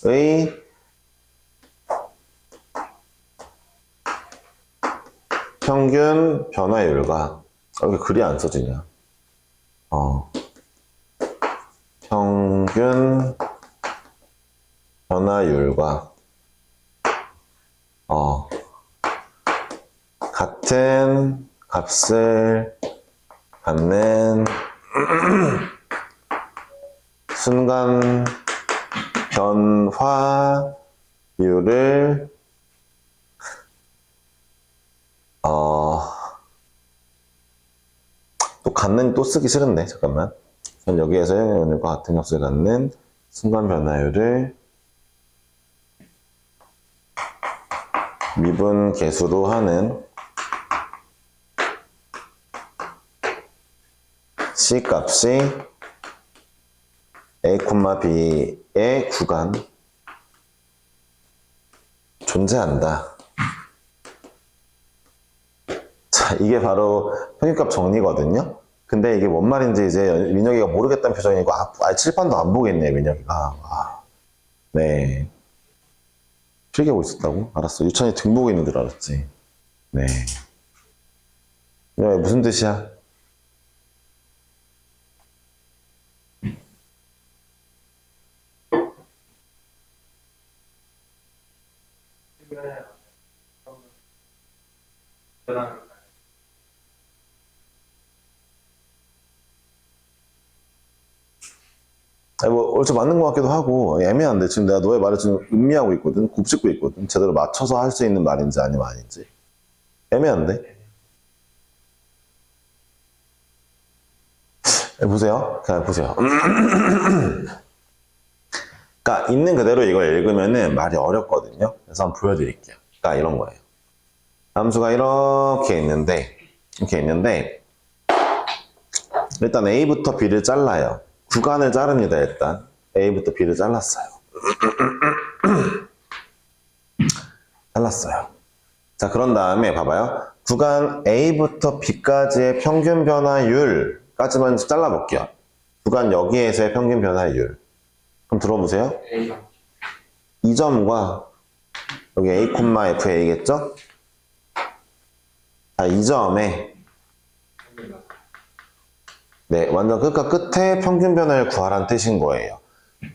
의 평균 변화율과 왜 글이 안 써지냐? 평균 변화율과 같은 값을 갖는 순간 변화율을 또 갖는 또 쓰기 싫은데 잠깐만. 전 여기에서 영향력과 같은 값을 갖는 순간 변화율을 미분 계수로 하는 C 값이 A, B의 구간 존재한다. 자, 이게 바로 평균값 정리거든요. 근데 이게 뭔 말인지 이제 민혁이가 모르겠다는 표정이고, 칠판도 안 보겠네, 민혁이가. 네. 필기하고 있었다고? 알았어. 유찬이 등 보고 있는 줄 알았지. 네. 민혁이 무슨 뜻이야? 뭐, 얼추 맞는 것 같기도 하고, 애매한데, 지금 내가 너의 말을 지금 음미하고 있거든? 곱씹고 있거든? 제대로 맞춰서 할 수 있는 말인지 아니면 아닌지. 애매한데? 보세요. 그냥 보세요. 그러니까, 있는 그대로 이걸 읽으면은 말이 어렵거든요? 그래서 한번 보여드릴게요. 그러니까 이런 거예요. 함수가 이렇게 있는데, 일단 A부터 B를 잘라요. 구간을 자릅니다, 일단. A부터 B를 잘랐어요. 잘랐어요. 자, 그런 다음에 봐봐요. 구간 A부터 B까지의 평균 변화율까지만 잘라볼게요. 구간 여기에서의 평균 변화율. 그럼 들어보세요. 이 점과 여기 A, FA겠죠? 자, 이 점에 네, 완전 끝과 끝에 평균 변화율 구하라는 뜻인 거예요.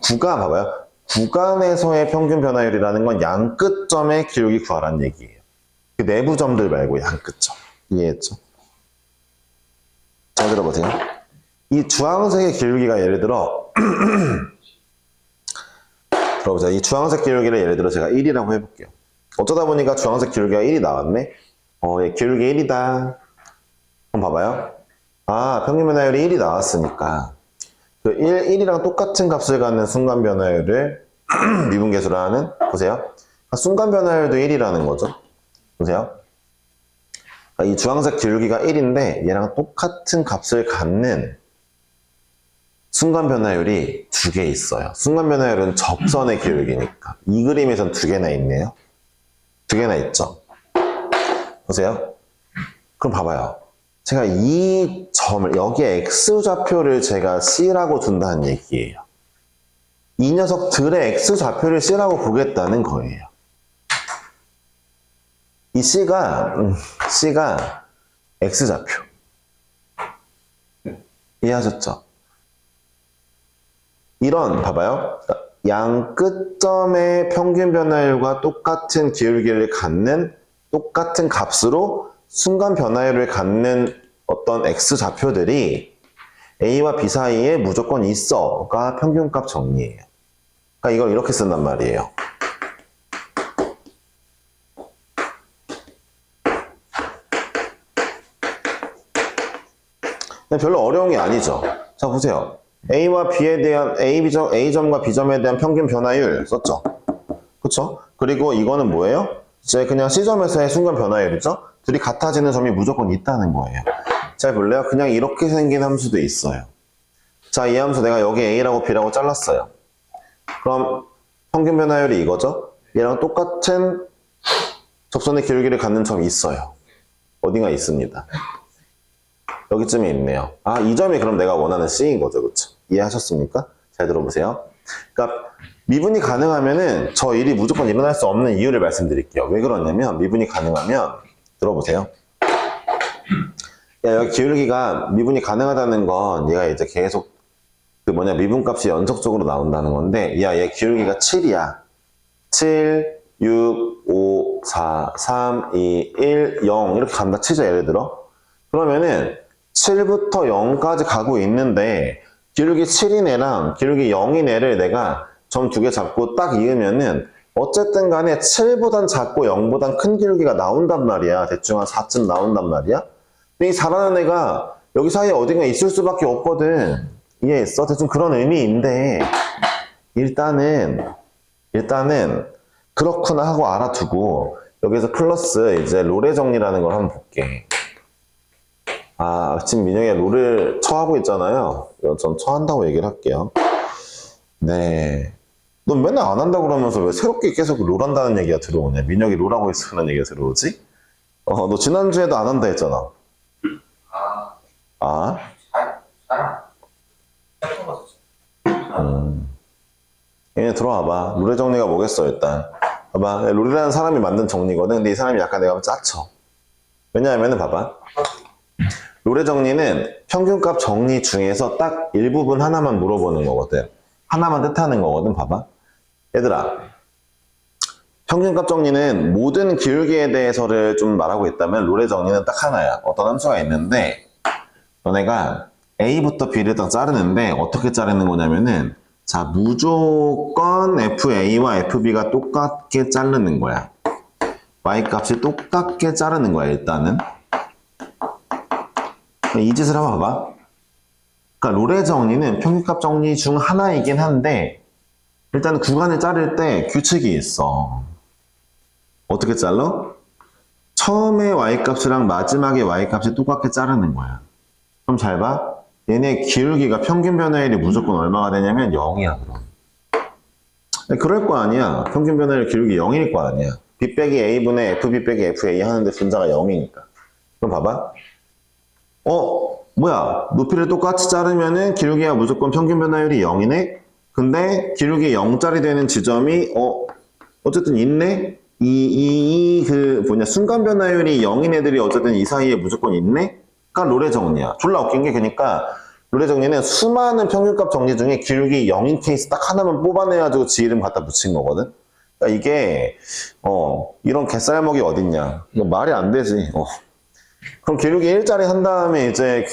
구간 봐봐요. 구간에서의 평균 변화율이라는 건 양 끝점의 기울기 구하라는 얘기예요. 그 내부 점들 말고 양 끝점. 이해했죠? 잘 들어보세요. 이 주황색의 기울기가 예를 들어 들어보세요. 이 주황색 기울기를 예를 들어 제가 1이라고 해볼게요. 어쩌다 보니까 주황색 기울기가 1이 나왔네. 예, 기울기 1이다. 그럼 봐봐요. 평균 변화율이 1이 나왔으니까 그 1이랑 똑같은 값을 갖는 순간 변화율을 미분계수로 하는, 보세요. 순간 변화율도 1이라는 거죠. 보세요. 이 주황색 기울기가 1인데 얘랑 똑같은 값을 갖는 순간 변화율이 두 개 있어요. 순간 변화율은 접선의 기울기니까. 이 그림에선 두 개나 있네요. 두 개나 있죠. 보세요. 그럼 봐봐요. 제가 이 점을, 여기에 X좌표를 제가 C라고 둔다는 얘기예요. 이 녀석들의 X좌표를 C라고 보겠다는 거예요. 이 C가 X좌표. 이해하셨죠? 이런, 봐봐요. 양 끝점의 평균 변화율과 똑같은 기울기를 갖는 똑같은 값으로 순간 변화율을 갖는 어떤 X좌표들이 A와 B 사이에 무조건 있어가 평균값 정리예요. 그러니까 이걸 이렇게 쓴단 말이에요. 별로 어려운 게 아니죠. 자, 보세요. A와 B에 대한 A점과 B점에 대한 평균 변화율 썼죠. 그쵸? 그리고 이거는 뭐예요? 이제 그냥 C점에서의 순간 변화율이죠? 둘이 같아지는 점이 무조건 있다는 거예요. 잘 볼래요? 그냥 이렇게 생긴 함수도 있어요. 자, 이 함수 내가 여기 A라고 B라고 잘랐어요. 그럼 평균 변화율이 이거죠? 얘랑 똑같은 접선의 기울기를 갖는 점이 있어요. 어딘가 있습니다. 여기쯤에 있네요. 이 점이 그럼 내가 원하는 C인 거죠. 그쵸? 이해하셨습니까? 잘 들어보세요. 그러니까 미분이 가능하면은 저 일이 무조건 일어날 수 없는 이유를 말씀드릴게요. 왜 그러냐면 미분이 가능하면 들어보세요. 여기 기울기가 미분이 가능하다는 건 얘가 이제 계속 미분값이 연속적으로 나온다는 건데 얘 기울기가 7이야. 7, 6, 5, 4, 3, 2, 1, 0 이렇게 간다 치죠. 예를 들어. 그러면은 7부터 0까지 가고 있는데 기울기 7인 애랑 기울기 0인 애를 내가 점 두 개 잡고 딱 이으면은 어쨌든 간에 7보단 작고 0보단 큰 기울기가 나온단 말이야. 대충 한 4쯤 나온단 말이야. 근데 이 4라는 애가 여기 사이에 어딘가 있을 수밖에 없거든. 이해했어? 대충 그런 의미인데 일단은 그렇구나 하고 알아두고 여기서 플러스 이제 롤의 정리라는 걸 한번 볼게. 지금 민영이가 롤을 처하고 있잖아요. 전 처한다고 얘기를 할게요. 네. 너 맨날 안 한다고 그러면서 왜 새롭게 계속 롤 한다는 얘기가 들어오네. 민영이 롤하고 있으라는 얘기가 들어오지? 너 지난주에도 안 한다 했잖아. 얘네 들어와봐. 롤의 정리가 뭐겠어, 일단. 봐봐. 롤이라는 사람이 만든 정리거든. 근데 이 사람이 약간 내가 보면 짜쳐. 왜냐하면은 봐봐. 롤의 정리는 평균값 정리 중에서 딱 일부분 하나만 물어보는 거거든. 하나만 뜻하는 거거든. 봐봐. 얘들아. 평균값 정리는 모든 기울기에 대해서를 좀 말하고 있다면 롤의 정리는 딱 하나야. 어떤 함수가 있는데 너네가 A부터 B를 딱 자르는데 어떻게 자르는 거냐면은 자, 무조건 FA와 FB가 똑같게 자르는 거야. Y값이 똑같게 자르는 거야, 일단은. 이 짓을 한번 봐봐. 그러니까 롤의 정리는 평균값 정리 중 하나이긴 한데 일단 구간을 자를 때 규칙이 있어. 어떻게 잘라? 처음에 Y값이랑 마지막에 Y값이 똑같게 자르는 거야. 그럼 잘 봐. 얘네 기울기가 평균 변화율이 무조건 얼마가 되냐면 0이야, 그럼. 그럴 거 아니야. 평균 변화율 기울기 0일 거 아니야. B 빼기 A분의 FB 빼기 FA 하는데 분자가 0이니까. 그럼 봐봐. 뭐야. 높이를 똑같이 자르면은 기울기가 무조건 평균 변화율이 0이네? 근데 기울기 0짜리 되는 지점이, 어쨌든 있네? 순간 변화율이 0인 애들이 어쨌든 이 사이에 무조건 있네? 그러니까 롤의 정리야. 졸라 웃긴 게 그러니까 롤의 정리는 수많은 평균값 정리 중에 기울기 0인 케이스 딱 하나만 뽑아내가지고 지 이름 갖다 붙인 거거든? 그러니까 이게, 이런 개쌀먹이 어딨냐. 이거 말이 안 되지. 그럼 기울기 1짜리 한 다음에 이제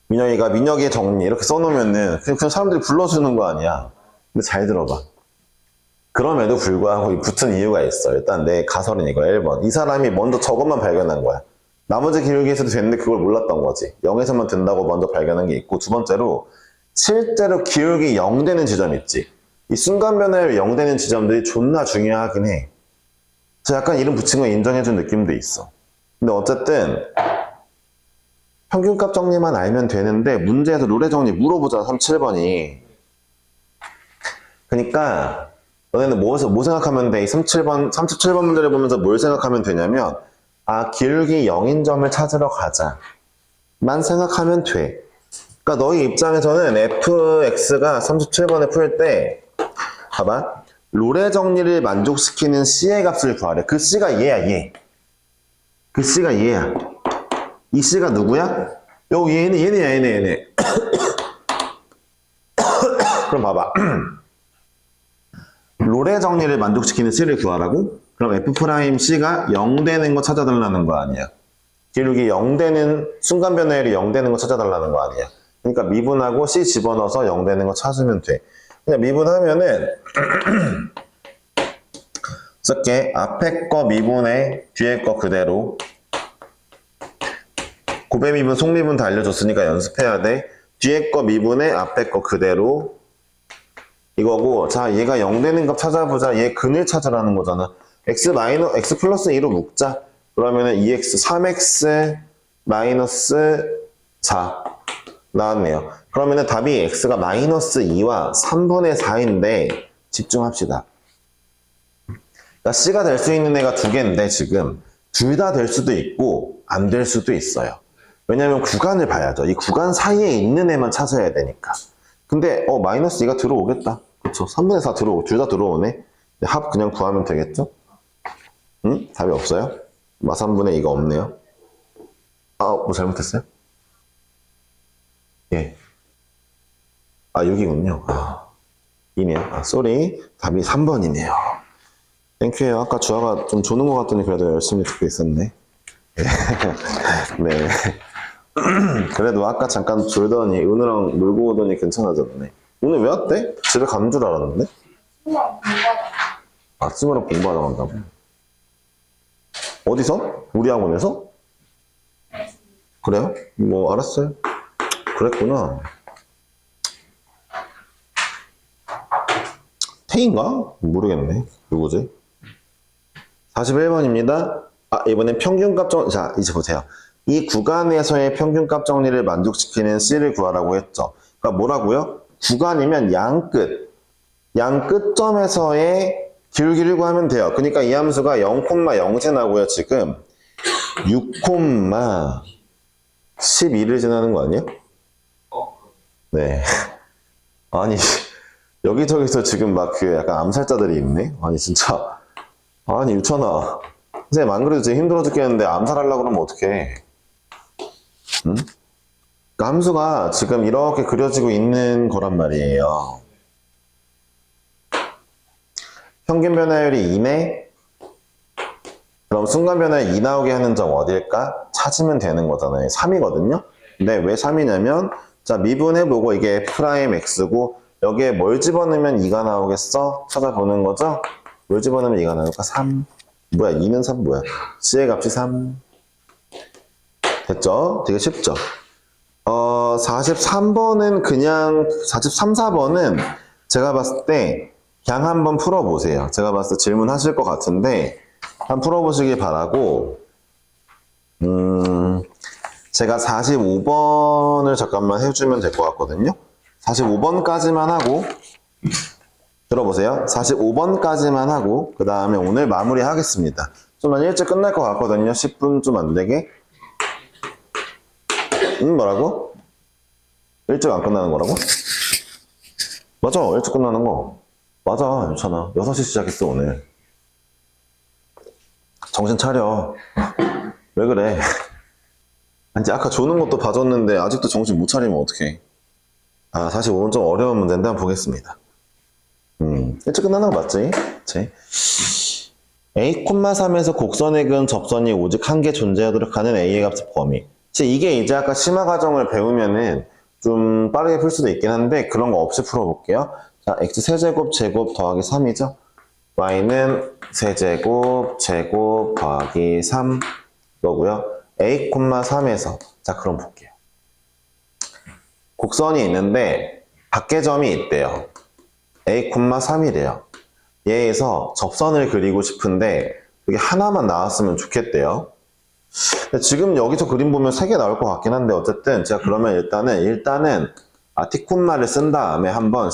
민혁이가 민혁의 정리 이렇게 써놓으면은 그냥 사람들이 불러주는 거 아니야. 근데 잘 들어봐. 그럼에도 불구하고 붙은 이유가 있어. 일단 내 가설은 이거야. 1번. 이 사람이 먼저 저것만 발견한 거야. 나머지 기울기에서도 됐는데 그걸 몰랐던 거지. 0에서만 된다고 먼저 발견한 게 있고, 두 번째로 실제로 기울기 0 되는 지점 있지. 이 순간 변화율 0 되는 지점들이 존나 중요하긴 해. 그래서 약간 이름 붙인 거 인정해준 느낌도 있어. 근데 어쨌든 평균값 정리만 알면 되는데 문제에서 롤의 정리 물어보잖아. 37번이. 그러니까 너네는 뭐 생각하면 돼? 이 37번 문제를 보면서 뭘 생각하면 되냐면 기울기 0인 점을 찾으러 가자 만 생각하면 돼. 그러니까 너희 입장에서는 fx가 37번에 풀 때 봐봐. 롤의 정리를 만족시키는 C의 값을 구하래. 그 C가 얘야, 얘. 그 C가 얘야. 이 C가 누구야? 얘네. 그럼 봐봐. 롤의 정리를 만족시키는 C를 구하라고? 그럼 F'C가 0 되는 거 찾아달라는 거 아니야. 기울기 0 되는, 순간 변화율이 0 되는 거 찾아달라는 거 아니야. 그러니까 미분하고 C 집어넣어서 0 되는 거 찾으면 돼. 그냥 미분하면은 쓸게. 앞에 거 미분에 뒤에 거 그대로. 고배 미분, 속미분 다 알려줬으니까 연습해야 돼. 뒤에 거 미분에 앞에 거 그대로. 이거고, 자, 얘가 0 되는 값 찾아보자. 얘 근을 찾으라는 거잖아. x 플러스 2로 묶자. 그러면은 2x, 3x 마이너스 4 나왔네요. 그러면은 답이 x가 마이너스 2와 3분의 4인데 집중합시다. 그러니까 c가 될 수 있는 애가 두 개인데 지금 둘 다 될 수도 있고 안 될 수도 있어요. 왜냐면 구간을 봐야죠. 이 구간 사이에 있는 애만 찾아야 되니까. 근데 마이너스 2가 들어오겠다. 그쵸? 3분의 4 둘 다 들어오네. 합 그냥 구하면 되겠죠? 응? 답이 없어요? 마 3분의 2가 없네요. 뭐 잘못했어요? 예. 6이군요. 2네요. 쏘리. 답이 3번이네요. 땡큐에요. 아까 주아가 좀 조는 것 같더니 그래도 열심히 듣고 있었네. 네. 그래도 아까 잠깐 졸더니 은우랑 놀고 오더니 괜찮아졌네. 오늘 왜 왔대? 집에 가는 줄 알았는데? 친구랑 공부하러 간다고? 어디서? 우리 학원에서? 그래요? 뭐 알았어요. 그랬구나. 태인가? 모르겠네. 누구지? 41번입니다. 이번엔 평균값 정리. 자, 이제 보세요. 이 구간에서의 평균값 정리를 만족시키는 C를 구하라고 했죠. 그러니까 뭐라고요? 구간이면 양 끝점에서의 기울기를 구하면 돼요. 그러니까 이 함수가 0,0 나고요. 지금 6,12를 지나는 거 아니에요? 네. 아니, 여기저기서 지금 막 그 약간 암살자들이 있네? 아니, 진짜. 아니, 유천아. 선생님, 안 그래도 지금 힘들어 죽겠는데 암살하려고 그러면 어떡해. 응? 그 함수가 지금 이렇게 그려지고 있는 거란 말이에요. 평균 변화율이 2네? 그럼 순간 변화율 2 나오게 하는 점 어딜까? 찾으면 되는 거잖아요. 3이거든요? 근데 왜 3이냐면, 자, 미분해보고 이게 F'X고, 여기에 뭘 집어넣으면 2가 나오겠어? 찾아보는 거죠? 뭘 집어넣으면 2가 나올까? 3. 뭐야, 2는 3 뭐야? C의 값이 3. 됐죠? 되게 쉽죠? 43번은 그냥, 43, 4번은 제가 봤을 때 그냥 한번 풀어보세요. 제가 봤을 때 질문하실 것 같은데, 한번 풀어보시길 바라고, 제가 45번을 잠깐만 해주면 될 것 같거든요. 45번까지만 하고, 들어보세요. 45번까지만 하고, 그 다음에 오늘 마무리 하겠습니다. 좀 일찍 끝날 것 같거든요. 10분 좀 안 되게. 뭐라고? 일찍 안 끝나는 거라고? 맞아, 일찍 끝나는 거. 맞아, 괜찮아. 6시 시작했어, 오늘. 정신 차려. 왜 그래? 아니, 아까 조는 것도 봐줬는데, 아직도 정신 못 차리면 어떡해. 사실 오늘 좀 어려운 문제인데 한번 보겠습니다. 일찍 끝나는 거 맞지? 그치? A,3에서 곡선에 그은 접선이 오직 한 개 존재하도록 하는 A의 값의 범위. 이게 이제 아까 심화 과정을 배우면은 좀 빠르게 풀 수도 있긴 한데 그런 거 없이 풀어볼게요. 자, x 세제곱 제곱 더하기 3이죠. y는 세제곱 제곱 더하기 3 이거고요. A,3에서 자 그럼 볼게요. 곡선이 있는데 밖에점이 있대요. A,3이래요. 얘에서 접선을 그리고 싶은데 그게 하나만 나왔으면 좋겠대요. 지금 여기서 그림 보면 3개 나올 것 같긴 한데 어쨌든 제가 그러면 일단은 티콘말을 쓴 다음에 한번